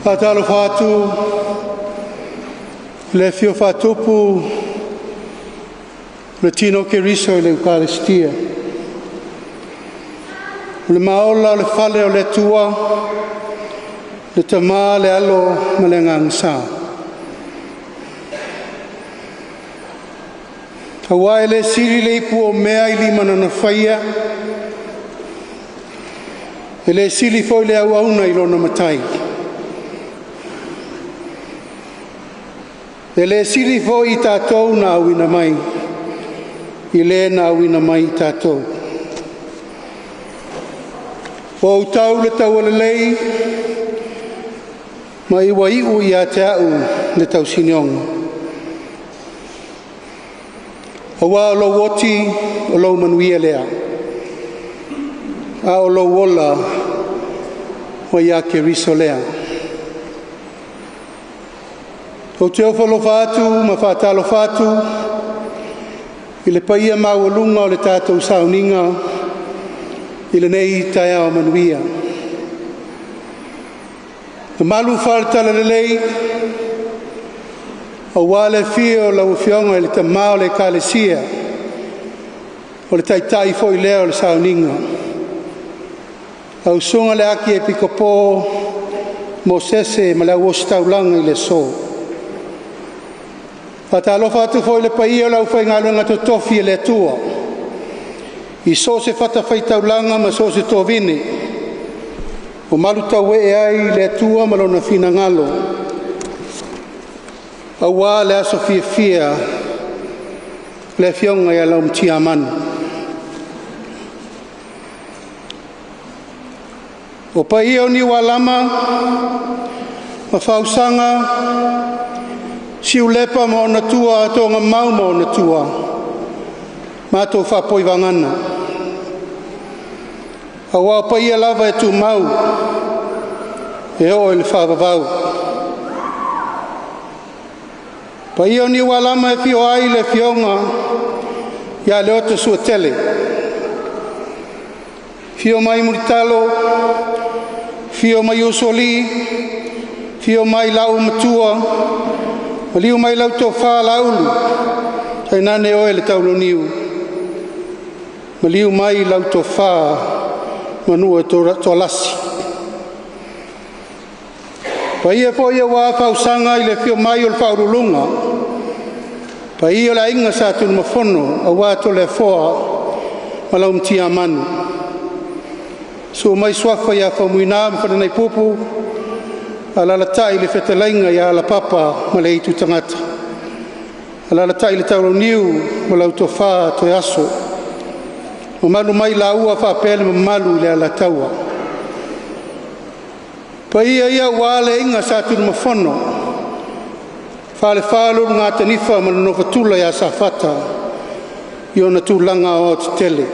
Atalo fatu le fio fatupu le tino che riso e l'Eucaristia. Le maola o le fale o le tua le tama le alo malengang sa. Hawaii le siri le ipu o mea ili manana whaia e le sili foi le au auna ilona matai. E le sili foi I tātou na awina mai. I le na awina mai I tātou. O utau le tau alelei, ma iwa iu I a te au le tau sinionga. O wā o lo woti o lo manuia lea. A o lo wola o ia ke riso lea. O te ofalo fatu, ma whātalo fatu, I le paia maualunga o le tātou Sauniga, I le nei taia o manuia. O malu whaletala lelei, o wale fio lau fionga I le tamao le kalesia, o le taitai foi leo o le Sauniga. Au sunga le aki e pikopo, mo sese ma lau ostaulanga I le so. Fatalofa atu foi le paia lau fai ngaluenga totofi e le atua. I so se fata fai taulanga ma so se tovini. O malu taue e ai le atua ma lona fina ngalo. Awa le aso fia le fionga ia Laumatiamanu. O paia o ni walama ma fausanga si ulepa mo na tua tonga mau mo na tua ma to fa poi vangana awa pa ia lava e tu mau e o il fa vau pa ia ni wala ma fio ai le fionga ya le oto su tele fio mai muritalo fio mai usoli fio mai lau matua Liu mai lau tō whā laulu, tai nane oe le tauloniu. Ma liu mai lau tō whā manua tō lasi. Pa ia po ia wā whausanga I le fio mai o le whaurulunga. Pa ia la inga sa tunu mafono a wā tō le whoa ma Laumatiamanu. So mai swafa ia whamuina ma whananai pupu, alalatai le whetalainga ia la papa ma le itu tangata. Alalatai le tauroniu ma lau tō whā toi aso. Ma malu mai la ua whapele ma malu le alataua. Pa ia wale inga sa tunu mafono. Whale whalo ngā tanifa ma nofa tula ia sa whata. Io na tūlanga o te tele.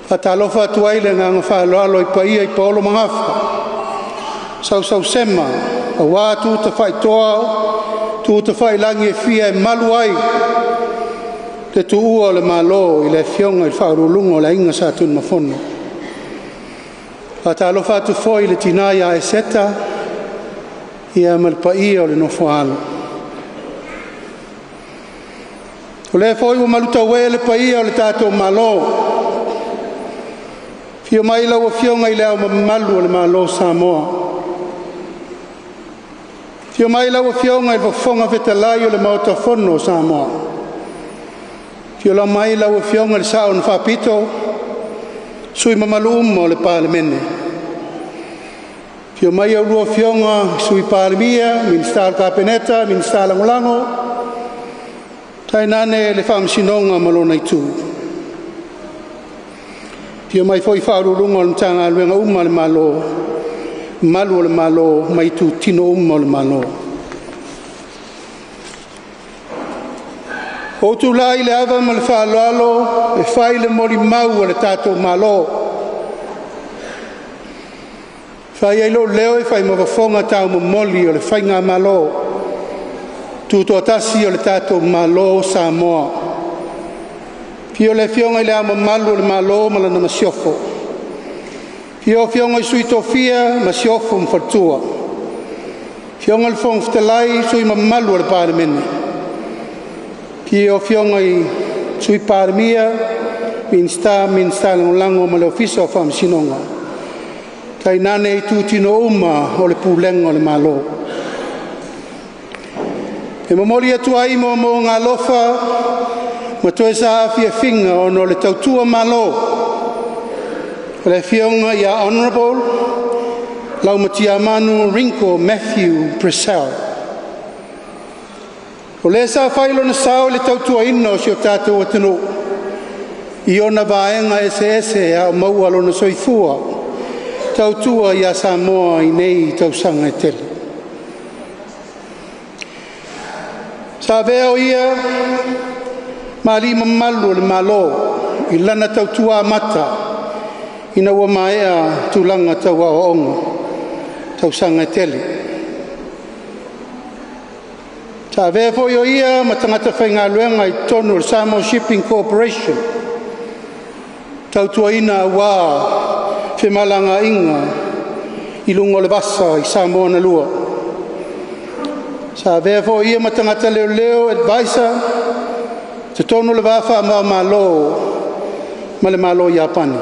Whatalofa tuaile ngā ngā whaloalo I pa ia I paolo mangafa. Sau sema, a wā tū te whai toa, tū te whai langi e fia e malu ai, te tu ua le MALŌ I le fionga I whaurulunga o le inga sa tūn mafono. A ta alofa tu foi le tinaya e seta, ia malpaia o le nofo alo. O le foi o maluta ue le paia o le tātou MALŌ. Fio mai lau a fionga I le au malu o le MALŌ SAMOA. Fio mai lau a fionga I wafonga vetalai o le maotafono o Samoa. Fio lau mai lau a fionga le saon whapito, sui mamalu o le PALEMIA. Fio mai au rua fionga sui PALEMIA, Ministar Kapeneta, Ministar Langolango, tai nane le whamsinonga malona I tū. Fio mai foi whaururunga o le tanga luenga le MALŌ. Malu o le MALŌ mai tu tino o le MALŌ. O tu lai le ava ma le whaaloalo e whai le MOLIMAU o le tātou MALŌ. Whai eilo leo e whai mawafonga tau moli o le whainga MALŌ. Tu to tasi o le tātou MALŌ SAMOA. Pio le fionga I le ama malu o le MALŌ ma lana masiofo. Fio fionga sui tofia ma si ofo mfatua. Fionga le fong ftelai sui mamalu al palemene. Fio fionga sui PALEMIA minsta lango ma le ofisa o whamsinonga. Tai nane i tūtino uma o le pūlenga o le MALŌ. E mamori atu ai mo ngā lofa ma toe sa afia finga o no le tautua MALŌ. O le fionga ia Honourable Laumatiamanu Ringo Mathew Purcell. O le sa whailo na sao le tautua ina o si o tātou atano. I ona vaenga ese a maua lo na soifua. Tautua ia SAMOA i nei tausanga e tele. Sa veo ia malima malu le MALŌ i lana tautua mata ina ua maea tulanga taua o onga tausanga e tele. Sa veo fo yo ia matangata whainga luenga i tonu o SAMOA Shipping Corporation. Tautua ina wā whemalanga inga i lungo le basa i SAMOA na lua. Sa vea fo ia matangata leo advisor te tonu le wafa ma MALŌ ma le MALŌ Japani.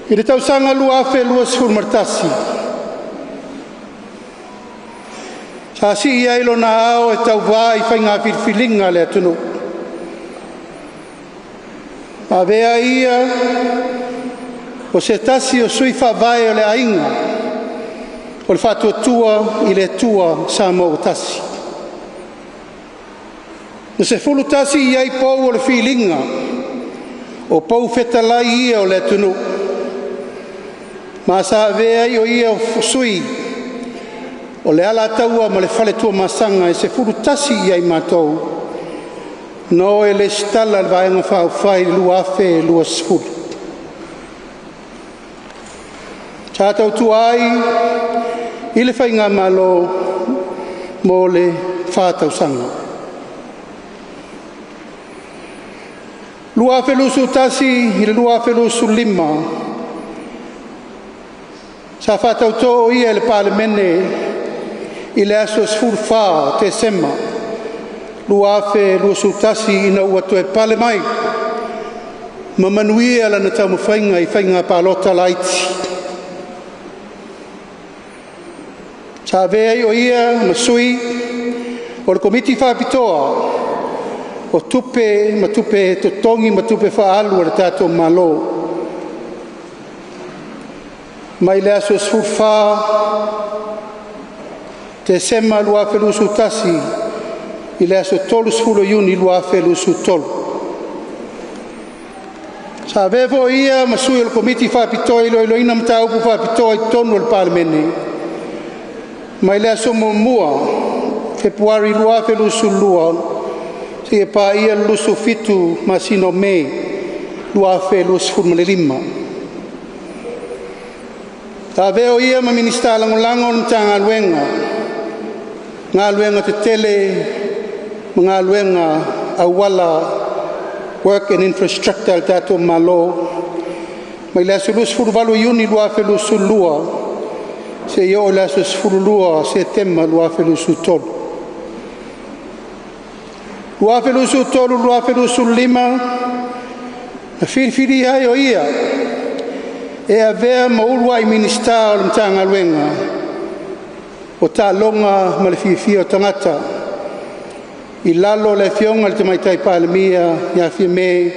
I le tausanga lua afe lua sifur martasi. Sa si ia ilo na ao e tau wā i whainga whirwhilinga le atunu. A vea ia o se tasi o sui whawai o le ainga o le whatua tua i le tua SAMOA o tasi. Na se fulu tasi iai pou o le whilinga o pou whetalai ia o le atunu. Ma sa vea i o ia o sui o le ala taua ma le whale tua masanga e se fulu tasi iai mātou. No e le stala le vaenga whai lua afe lua sfuru. Tātou tu ai i le whainga MALŌ mo le whātau sanga. Lua afe lusu tasi i le lua afe lusu lima. Sa whātau tō ia le palemene i le aso sfuru whā te sema. Lua afe lua sutasi ina ua toe pale mai. Ma manuia lana tau mawhainga i whainga palota laiti. Sa vea i o ia masui o le komiti whapitoa o tupe, ma tupe totongi, ma tupe whaalu o le tātou MALŌ. Mai le aso sfurwha te sema lua afe lua sutasi i le aso tolu sfulo iuni lua afe lua sutolu. Sa vevo ia masui o le komiti whapitoa i loilo ina mta upu whapitoa i tonu o le palemene. Mai le aso mua Februari lua afe lua sulua se e pa ia lusu fitu masino me lua afe lua sfuru male lima. Ta veo ia ma minista lango nta ngā luenga te tele, ngā luenga awala work and infrastructure al tātou MALŌ. Mai le aso lus furu valu iuni lua afe lusu lua, se i o le aso sfuru lua se tema lua afe lusu tolu. Lua afe lusu tolu, lua afe lusu lima, na whirwhiri hai o ia. E a vea maurua i minista o le mtanga luenga o tā longa ma le whiwhia o tangata i lalo le fionga le te maitai PALEMIA i a whia me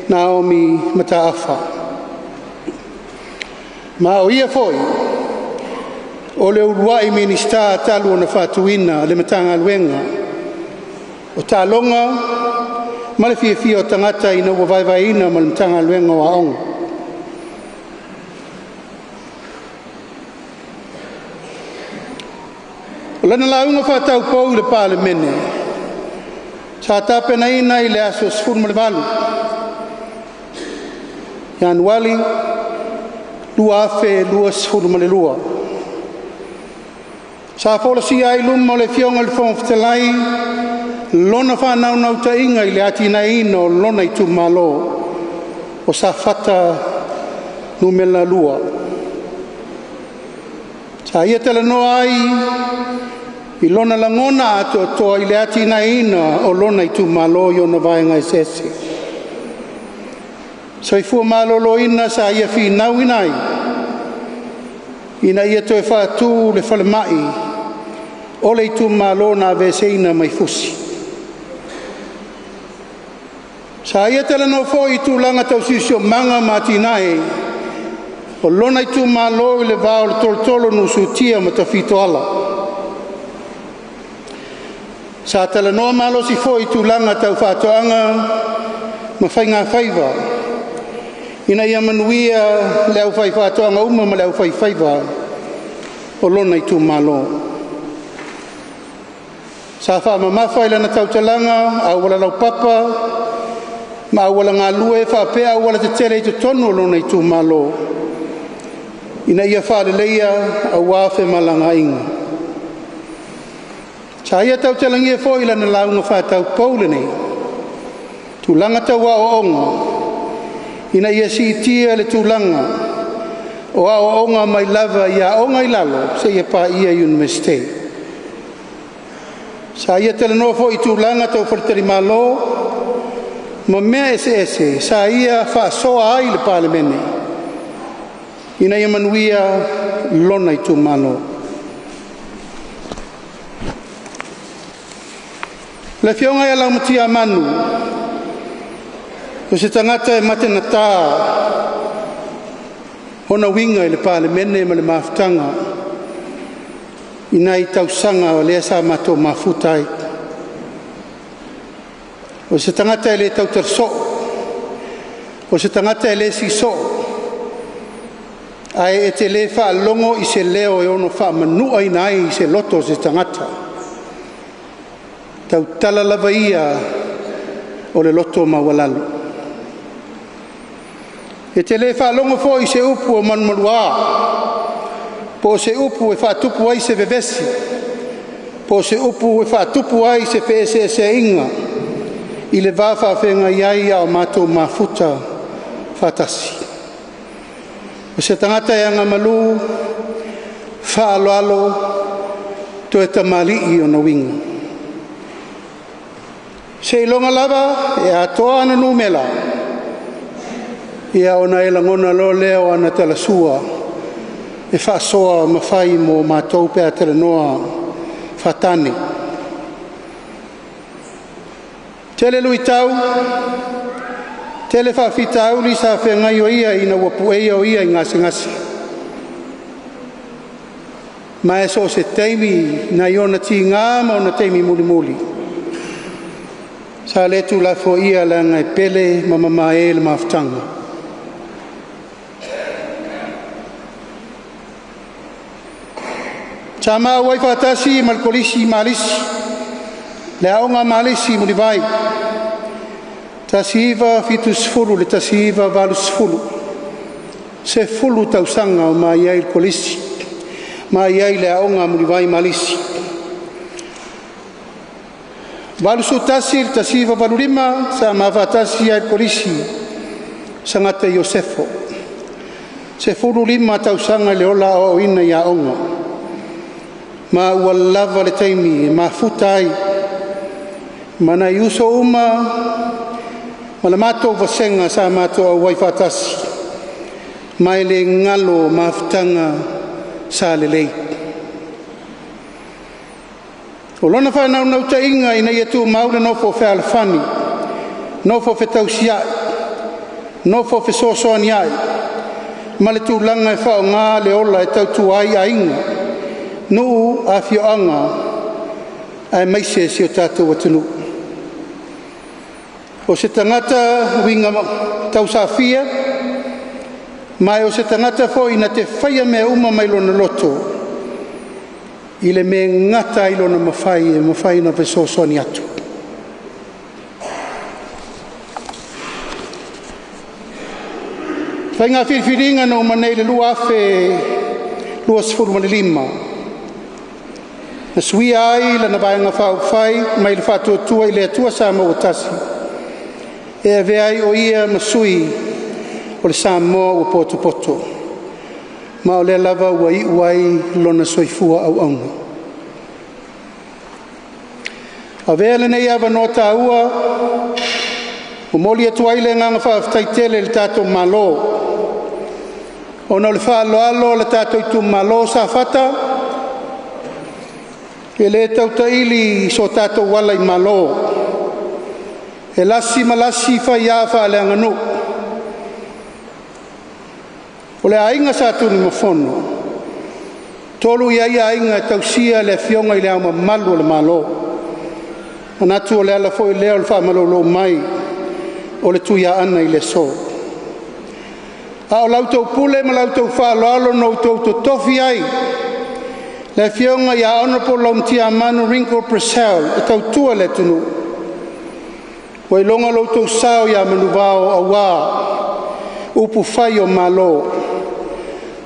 Naomi ma tā awha. Ma o ia foi o le urua i minista talu o na whatuina le mtanga luenga o tā longa ma le whiwhia o tangata i na wawaiwaina ma le mtanga luenga o aonga. O lana launga whātau pou le palemene. Sa tāpena ina i le aso sfuru ma le valu. Januari, lua afe, lua sfuru ma le lua. Sa wholasi ai luma o le fionga le whongwhtalai, lona whanau nau ta inga i le atina ino lona i tu MALŌ. o sa fata numela lua. Sa ia tala noa ai i lona langona ATOA i le atina ina o lona i tu malo i ona vaenga i sese. So i fua malolo ina sa ia fi nau inai ina ia toe whātū le whalemai o le i tu malo na veseina mai Fosi. Sa ia tala no fo i tu langa tau sisio manga matinae o lona i tu malo i le vao le tolotolo no sutia ma ta fito ala. Sa tala noa malo si fo i tu langa tau whātoanga ma whainga whaiva. Ina ia manuia le au whai whātoanga uma ma le au whai whaiva o lona i tu malo. Sa wha ma mawhai lana tau talanga au wala lau papa ma wala ngā lue whapea wala te tere i te tonu lona i tū malo. Ina ia whare leia a wāwhe malanga inga. Sa ia tau talangia fo ila na launga whātau paulene. Tūlanga tau a onga. Ina ia si tia le tūlanga. O a onga mai lava ia onga i lalo se ia pā ia universite. Sa ia talanoa fo i tūlanga tau wharitari malo. Ma mea ese sa ia whaasoa ai le palemene. Ina ia manuia lona i tu malo. Le Afioga ia Laumatiamanu. O se tangata e mate na tā. Hona winga i le palemene ma le mafutanga. Ina i tausanga o lea sa mato mafutai. O se tangata e le tautar so. O se tangata e le si so. Ai e te le wha longo i se leo e ono wha manua i nai i se loto se tangata. Tau tala lava ia o le loto mawalalu. E te le wha longo fo i se upu o manumarua. Po se upu e wha tupu ai se vevesi. Po se upu e wha tupu ai se whese se inga. I le vāwha whenga iai au mātou mafuta whātasi. O se tangata e anga malu, whaaloalo, to e tamali i o na winga. Se ilonga lava e ATOA ana numela. Ia ona e langona lo leo ana talasua. E whaasoa mawhai mo mātou pe a telenoa whatane. Tele lui tau, tele whawhitau li sa whengai o ia ina wapu e o ia i ngasi. Ma e so se teimi na iona ti ngā ma ona teimi muli. Sa letu la fo ia la ngai pele ma mama e le mafutanga. Sa maa wai whatasi ma kolisi malisi. Le aonga malisi muli vai. Tasiva fitus fulu le tasiva valus fulu. Se fulu tausanga o mai ai kolisi. Mai ai le aonga muli vai malisi. Valus utasi le tasiva valurima sa mavatasi ai kolisi. Sangata Iosefo. Se fulu lima tausanga le ola o ina ia aonga. Ma ua lava le taimi ma futai. Mana iuso uma, mana mato vasenga sa mato a waifatasi. Mai le ngalo mafutanga sa lelei. O lona whanau nau ta inga ina ia tu maule no fo fe alfani, no fo fe tausiai, no fo fe sosoani ai. Ma le tu langa e whao ngā le ola e tau tu ai a inga. Nuu Afioga ai maise si o tātou atunu. O se tangata winga tausafia, mai o se tangata fo ina te whaia mea uma mai lona loto. I le me ngata i lona mawhai na vesosoni atu. Whai ngā whiriwhiringa no manei le lua afe lua sifuru mani lima. Na sui ai lana vaenga whau whai mai le whātua tua i le atua sa mau tasi. E ave ai o ia masui o le Samoa ua poto. Ma o le lava ua iuai lona soifua au aunga. A vea le nei ava no tāua, o moli atu ai le nganga whaaftaitele le tātou MALŌ. Ona o le whaaloalo le tātou i tu MALŌ sa whata, e le tautaili so tātou wala i MALŌ. E lasi malasi whai a whaaleanga no. O le ainga sa tuni mafono, tolu ia ainga tausia le Afioga i le au mamalu o le MALŌ. Anatu o le ala fo i leo le whaamalolo mai o le tuia ana i le so. A o lautou pule ma lautou whaaloalo no tau tofi ai. Le Afioga i a Honourable Laumatiamanu Ringo Purcell e tau tua le tunu. Wai longa lautou sao i a manuvao a wā upu whai o MALŌ.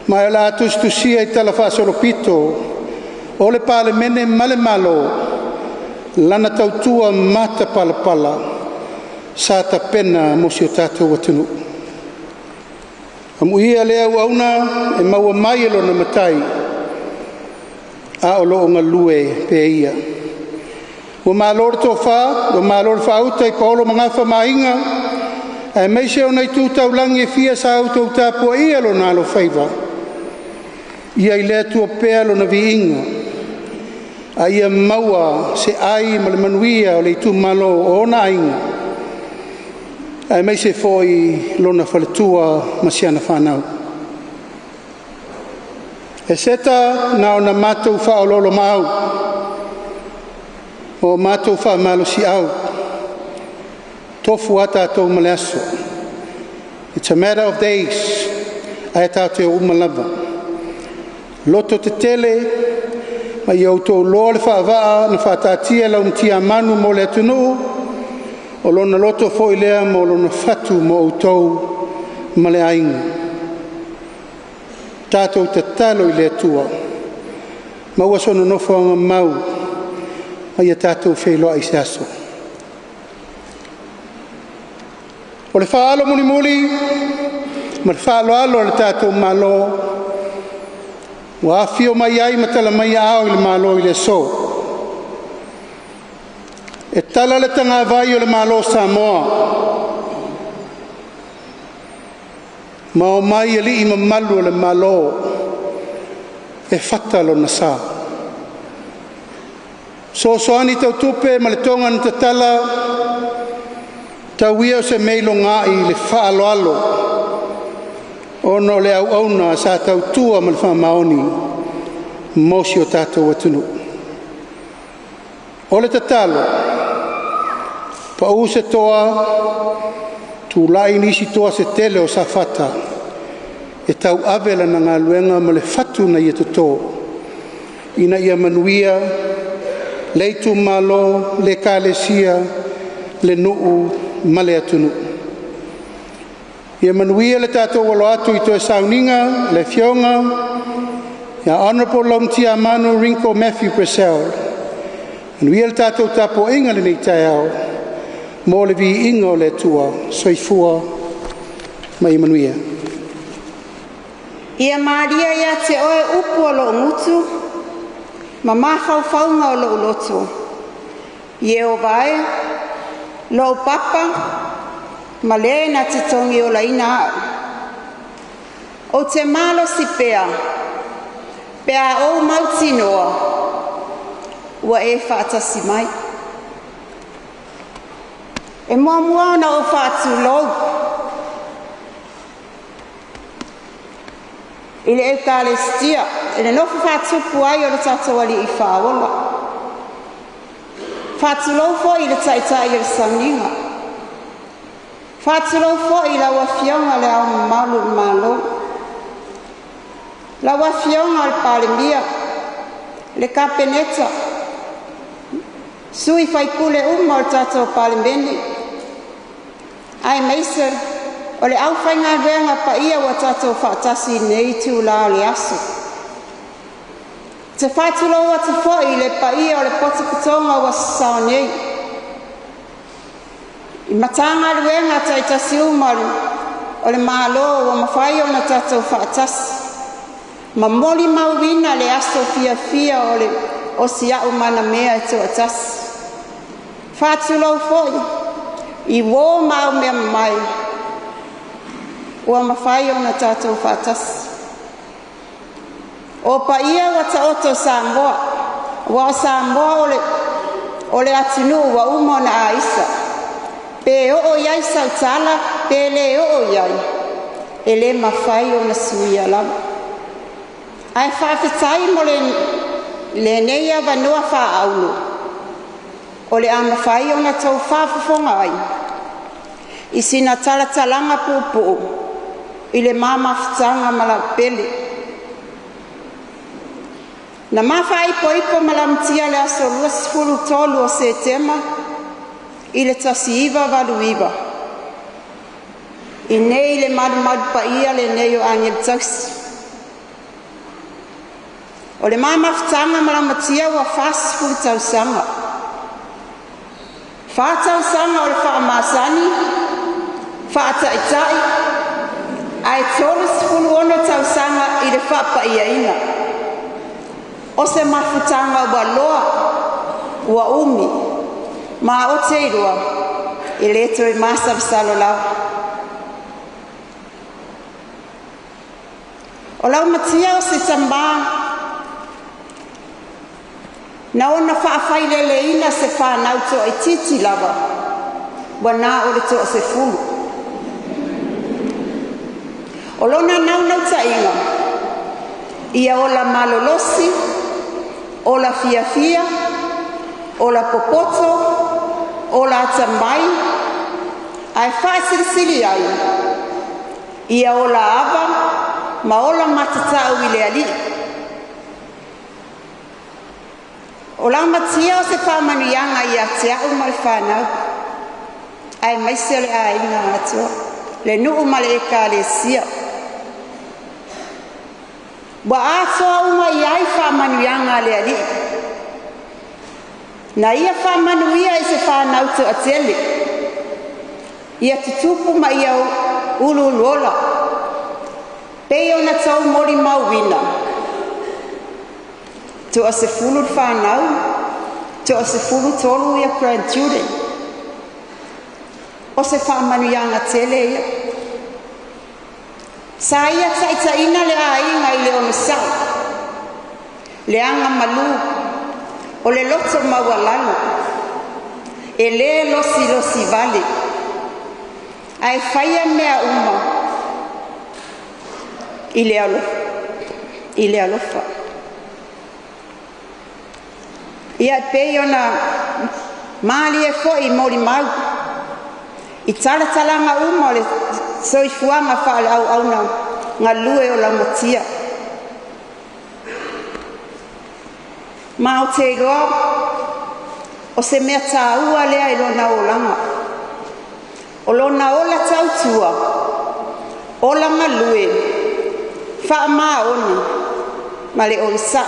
Ma e la tustusia i tala whaasolopito o le palemene ma le MALŌ. Lana tautua mata pala sa ta pena mo si o tātou atunu. Amuia lea uauna e maua mai e lona matai a o loo ngalue pe ia. Ua MALŌ le tōwha, ua MALŌ le whauta i paolo mangafa mainga e meise o nei tūtau langi e fia sa autou tāpua ia lona alo whaiva. Ia i lea tua pea lona vi inga. A ia maua se ai ma le manuia o le itu MALŌ o ona ainga. Ai mai se foi lona whaletua ma siana whanau. E seta na ona mātou whaololo mau. O mātou whaamalo si au. Tofu ata atou male aso. It's a matter of days. Ai tātou umalava. Loto te tele. Ma i autou loa le whaavaa na whaatatia Laumatiamanu mo le atunu o lona loto fo i lea mo lona whatu mo autou ma le ainga. Tātou te talo i le atua. Ma ua sono nofo anga mau ma ia tātou whailoa i se aso. O le whaalo muli ma le whaaloalo le tātou MALŌ. Wa afio mai ai matala mai ao i le MALŌ i le so. E tala le tanga vai o le MALŌ Samoa. Ma o mai e li i mamalu o le MALŌ e fatalo na sa. So soani tau tupe ma le tonga na tatala tau ia o se meilo ngai le whaaloalo. Ono le au auna sa tau tua ma le whamaoni mosi o tātou atunu. O le tatalo, pa u se toa, tu lai nisi toa se tele o sa whata, e tau avela na ngā luenga ma le whatu na ia toto. Ina ia manuia, le tu MALŌ, le kālesia, le nuu ma le atunu. Ia manuia le tātou walo atu i toe Sauniga, le Afioga, ia Honourable Laumatiamanu Ringo Mathew Purcell. Manuia le tātou tapo inga le nei tai au, mo le vi inga o le tua, soifua, ma i manuia. Ia Maria ia te oe upu o lo ngutu, ma mahau faunga o lo lotu. Ie o vai, lo papa, ma le na te tongi o la ina au. O te malo si pea o mauti noa, ua e whaatasi mai. E mua na o whaatu lou. I le Eucharistia, e le nofo whaatupu ai o le tatawali i whaola. Whaatu lou fo i le taitai i le Sauniga. Whaatilo fo i la wafionga le au malu MALŌ. La wafionga al PALEMIA, le kapeneta. Sui fai kule o tato palemeni. Ai meiser, o le au fai ngā renga pa ia wa tato whaatasi nei tu la le aso. Te whaatulo wa te fo i le pa ia o le potakutonga wa saunei. I matanga ruenga taitasi umaru o le MALŌ ua mawhai o na tātou whaatasi. Ma MOLIMAU wina le aso fia o le osi au mana mea e tō atasi. Whātulau foi, i wō mau mea mai, ua mawhai o na tātou whaatasi. O pa ia wa ta oto Samoa, wa Samoa o le atinu wa umo na aisa. Pe o iai sautala, pe le o iai, e le mawhai o na suia lama. Ai whawhitai mo le neia vanua wha aulu. O le amawhai o na tau whawhifonga ai. I sina talatalanga pupu, i le mamawhitanga mala pele. Na mawhai poipo malamtia le aso luas fulu tolu o Setema, i le tasi iwa walu iwa. I nei le madu pa ia le nei o angel tausi. O le mamawhitanga malamatia ua fasi fulu tausanga. Whātausanga o le whaamasani, whaataitai, ai tolu sifulu ono tausanga i le whapa iaina. O se mafutanga ua loa, ua umi, ma o te irua, i leto i masa visalo lau. O Laumatia o se tamba, na ona whaafai leina se whanau to i titi lava, wana o le to se fulu. O lona nau tainga, ia o la malolosi, o la fiafia, o la popoto, o la tambai, ai whaasirisiri ai, ia o la ava, ma o la matatau i le ali. O Laumatia o se whamanuianga i a te au mai whanau, ai maise le a inga atua, le nuu male e ka le sia. Wa atoa uma i ai whamanuianga le ali. Na ia whamanuia i se whanau te atele. Ia tutupu ma ia ulu lola. Peo na tau MOLIMAU wina. To a se fulu whanau, to a se fulu tolu ia grandchildren. O se whamanuianga tele ia. Sa ia taitaina le a inga i le ono sau. Le anga malu, o le loto mawalalu. E le losi vale. Ai whaia mea uma. I le alofa. Ia pei ona mali e fo i MOLIMAU. I talatalanga uma le soifuanga whaale au na ngā lue o Laumatia. Ma o te roa, o se mea tā ua lea i lona o langa. O lona o la tautua, o la ngā lue, wha maa oni, ma le orisa.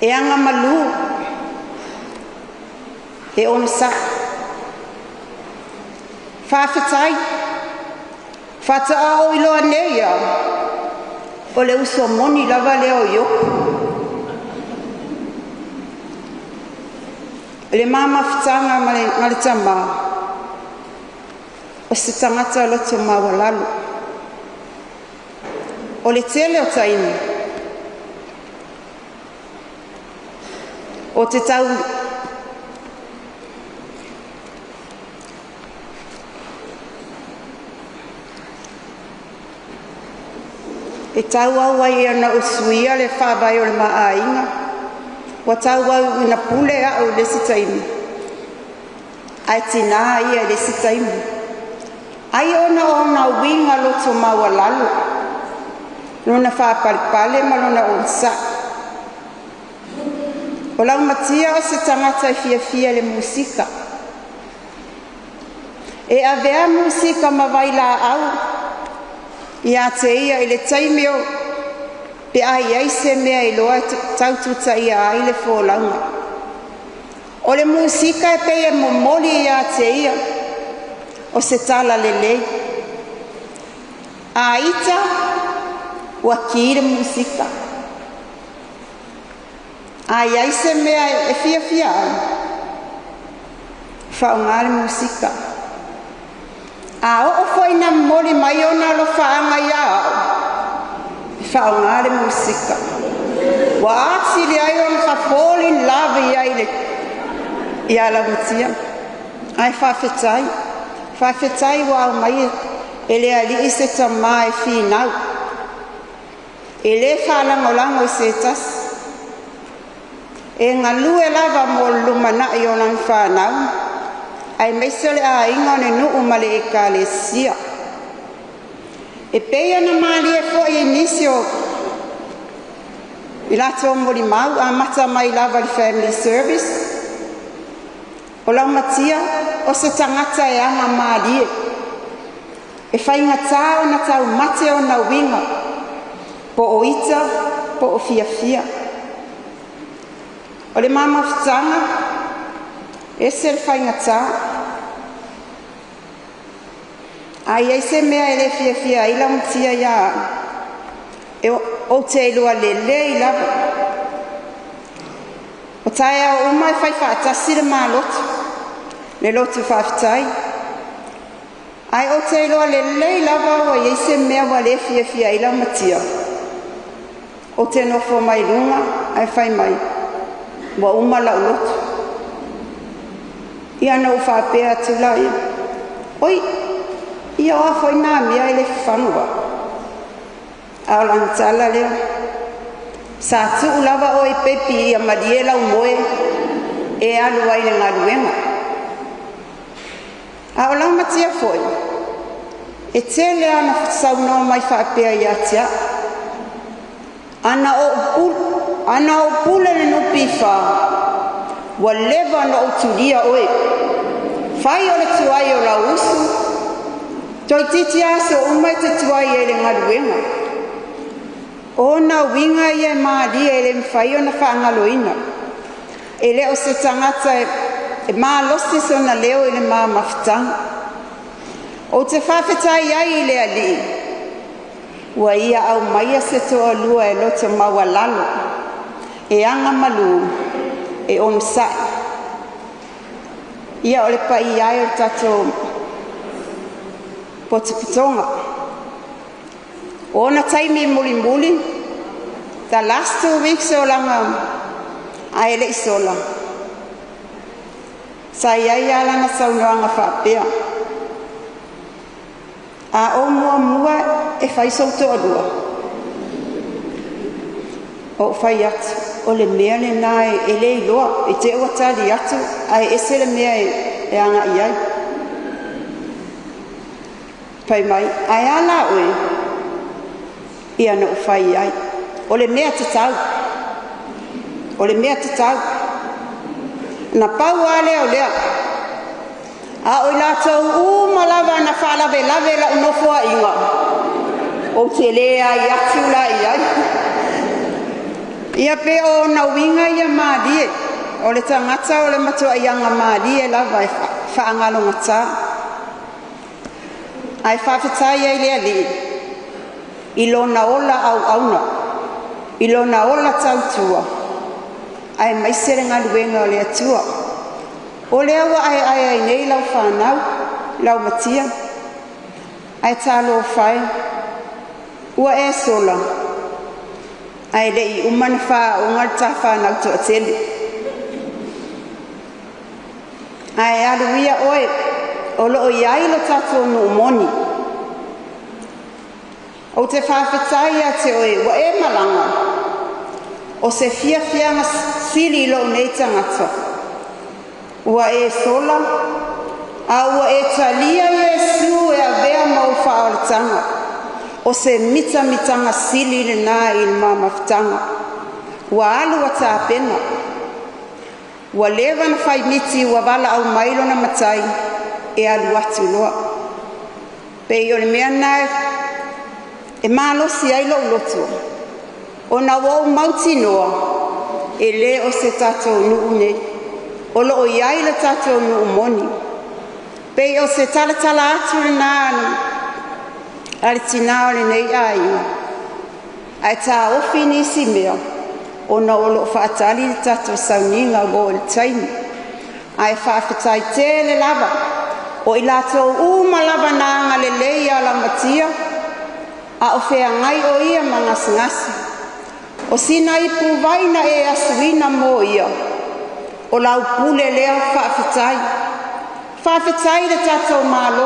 E anga malu, e onisa. Whawhitai, whataa o iloa neia, o le uso moni lava leo yoku. Le mama whitanga ma le tama, o se tangata loto mawalalu. O le tele o taini, o te tau e tau au ai ana usuia le whawai o le maainga. Wa tau au ina pule au le sitaimi. Ai tina ia le sitaimi. Ai ona winga loto mawalalu. Lona whapalipale ma lona onsa. O Laumatia o se tangata i fia le musika. E avea musika mawaila au. Ia te ia i le taimeo pe ai ai se mea i loa taututa ia ai le fōlaunga. O le musika e pei e momoli ia te ia. o se tala lelei. A ita ua kire musika. A iai se mea e fia fia ai. Whaungare musika. A o foi na moli mai ona lo whaanga ia au. Whaungare musika. Wa atiri ai on ka fall in love iai le. Ia Laumatiamanu. Ai whawhetai. Whawhetai wa mai ele ali se tamai finau. Ele whalangolango se tas. E ngalu e lava mo lumana i ona whanau. Ai meisele a inga ne nuu male e kalesia. E peia na mali e fo i inisio. I lato MOLIMAU a mata mai lava i family service. O Laumatia o se tangata e anga mali e. E whainga tā o na tau mate o na winga. Po o ita, po o fia fia. O le mama fitanga, e se le whainga tā. Ai ei se mea e le fia fia i Laumatia ia. E o te ilua lele i lava. O tae au umai whai whaatasi le MALŌ. Le lotu whaafitai. Ai o te ilua lele i lava o ei se mea wa le fia fia i Laumatia. O te nofo mai lunga, ai whai mai. Wa umala o lotu. Ia nau whaapea tulai. Oi, ia oa foi nā mea i le whanua. Ao langtala leo. Sa tu lava o i pepi ia madiela umoe e alu ai le ngaluenga. Ao Laumatia foi. E tele ana SAUNOA mai whaapea i atia. Ana o pule le nupi wha. Wa leva na o tulia oe. Whai o le tuai o la usu. Toi titi aso umai te tuai e le ngaluenga. O na winga ia maali e le mwhai o na whaangaloina. E le o se tangata e MALŌ so na leo e le maa mawhitanga. O te whawhetai ai i le ali. Ua ia au maia se toa lua e loto maua lalo. E anga malu e on sai. Ia o le pai ai o tato potuputonga. Ona taimi muli. The last 2 weeks o langa a ele isola. Sa iai ala na saunoanga whapea. A o mua e whai sauto o lua. O whai atu. O le mea le nā e le iloa. E te ua tali atu. Ai ese le mea e anga iai. Pai mai. Ai ala oe. Ia na ufai ai. O le mea te tau. O le mea te tau. Na pau a leo lea. A oi la tau malava na whalawe lawe la unofua inga. O te lea i atu la i ai. Ia pe o na winga ia maadie. O le tangata o le matua ianga maadie lava e whaangalo ngata. Ai whawhetai ai lea li. Ilona ola au auna. Ilona ola tautua. Ai maisere ngā luenga o le atua. O lea wa ai nei lau whanau. Laumatiamanu. Ai talo whai. Ua e sola. Ai lei umana wha o ngarta whanau to atele. Ai aluia oe. O loo iai lo tato no umoni. O te whawhetai a te oe, wa e malanga. O se fia sili lo nei tangata. Ua e sola, a ua e talia Yesu e a vea mau whaoletanga. O se mitanga sili le nā i le mamawhtanga. Ua alu a tā pena. Ua lewa na whai miti ua wala au mailo na matai e alu atu loa. Pei o le mea nai, e malosi ai lo lotu. O na wau mauti noa, e le o se tatou nuu nei. O lo o iai le tatou nuu moni. Pei o se talatala atu le nānu, ale tina o le nei ai. Ai tā ofi nisi mea, o na olo whaatali le tato Sauniga o le taimi. Ai whaafetai tele lava, o i lato uma lava nanga le leia Laumatiamanu, a o whea ngai o ia mangasingasi. O sina i puwaina e asuina mo ia, o lau pule lea whaafetai. Whaafetai le tato MALŌ,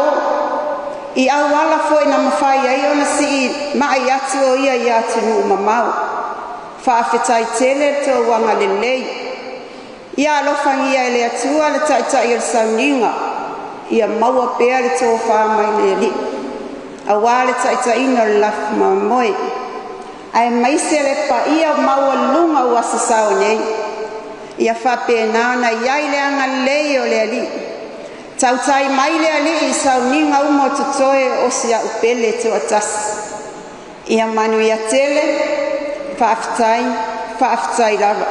i au ala fo na mawhai ai ona si i mai atu o ia i atu nu mamau. Whaafetai tele to wanga le lei. Ia alofangia e le atua le taitai o Sauniga, ia maua pea le tō whamai le li. A wā le taitai ino le lafu mamoe. Ai maise le pa ia maua lunga ua sasau nei. Ia whape nana iai le anga lei o le li. Tautai mai le ali i Sauniga umo tutoe o sia upele te atas. Ia manu ia tele, whaafetai lava.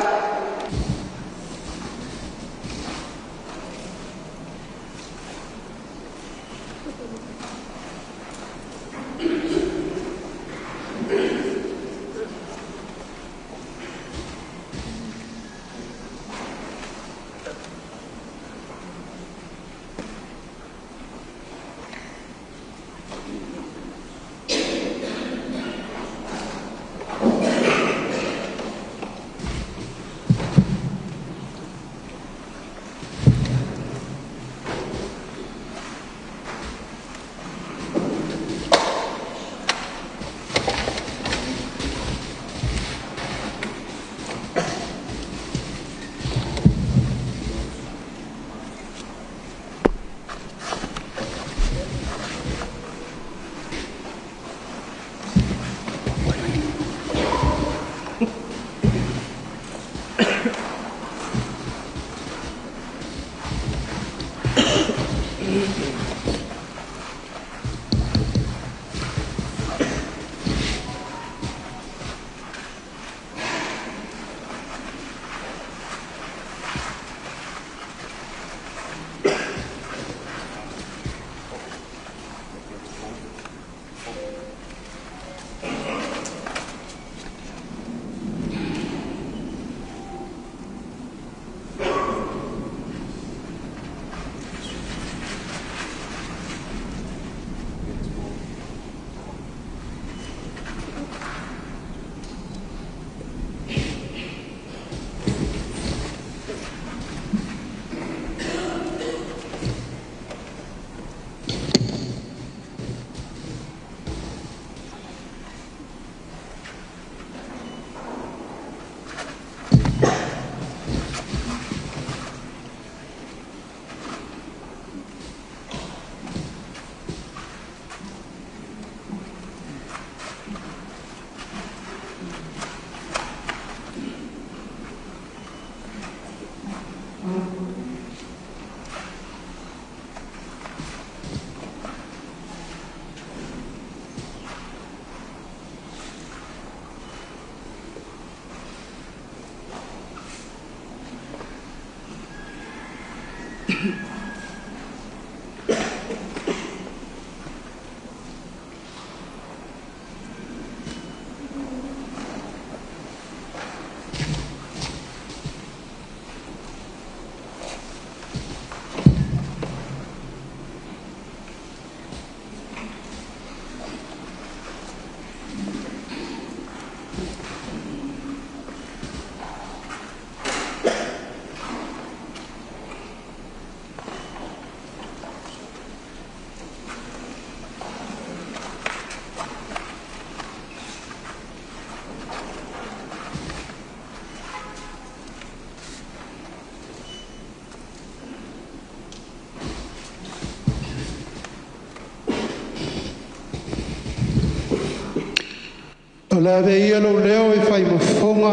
O la veia lo leo e fai mafonga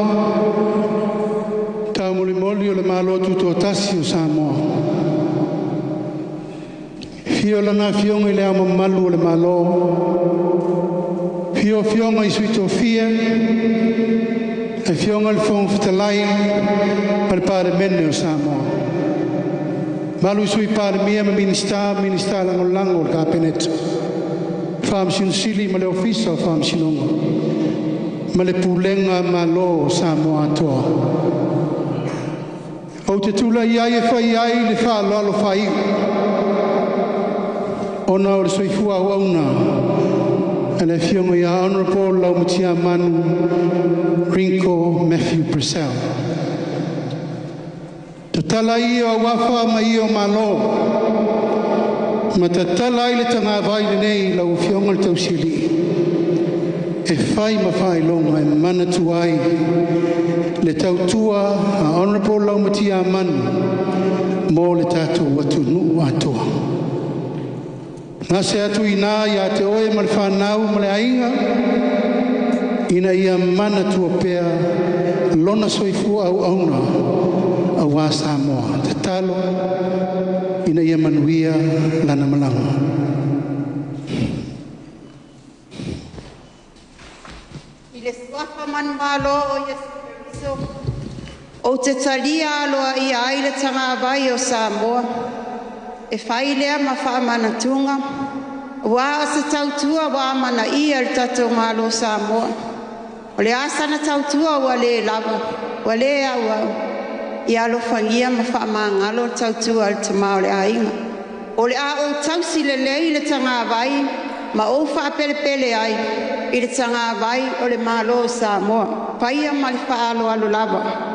ta molimoli o le MALŌ tuto tasi o Samoa. Fio lana fionga i le ama malu o le MALŌ. Fio fionga i suito fia. E fionga le fong fitalai al pare mene o Samoa. Malu sui PALEMIA ma minister langolango o kapenet. Fam sili ma le ofisa o fam sinonga. Ma le pulenga MALŌ o SAMOA ATOA. O te tula iai e whai ai le whaaloalo whai. Ona o le soifua au auna. And Afioga ia Honourable Laumatiamanu Ringo Mathew Purcell. Te tala i o wafa ma i o MALŌ. Ma te tala i le tanga vai nei lau Afioga le tausili. E whai ma whai longa e manatu ai. Le tautua a Honourable Laumatiamanu mo le tātou watu nuu atoa. Nā se atu i nā ia te oe ma le whanau ma le ainga. Ina ia manatu o pēr lona soifua au auna a wā Samoa. Te talo ina ia manuia lana malanga. I le suafa man MALŌ o Yesu o te talia aloa i ai le tanga vai o Samoa. E whai lea ma wha manatunga. Wā se tautua wā mana ia le tatou MALŌ Samoa. O le asana tautua wa le lava. Wa le au au. I alo whangia ma wha maangalo tautua le tamao le ainga. O le a o tausi le lei le tanga vai. Ma o wha pele pele ai. I le tanga vai o le MALŌ Samoa. Paia ma le wha alo alo lava.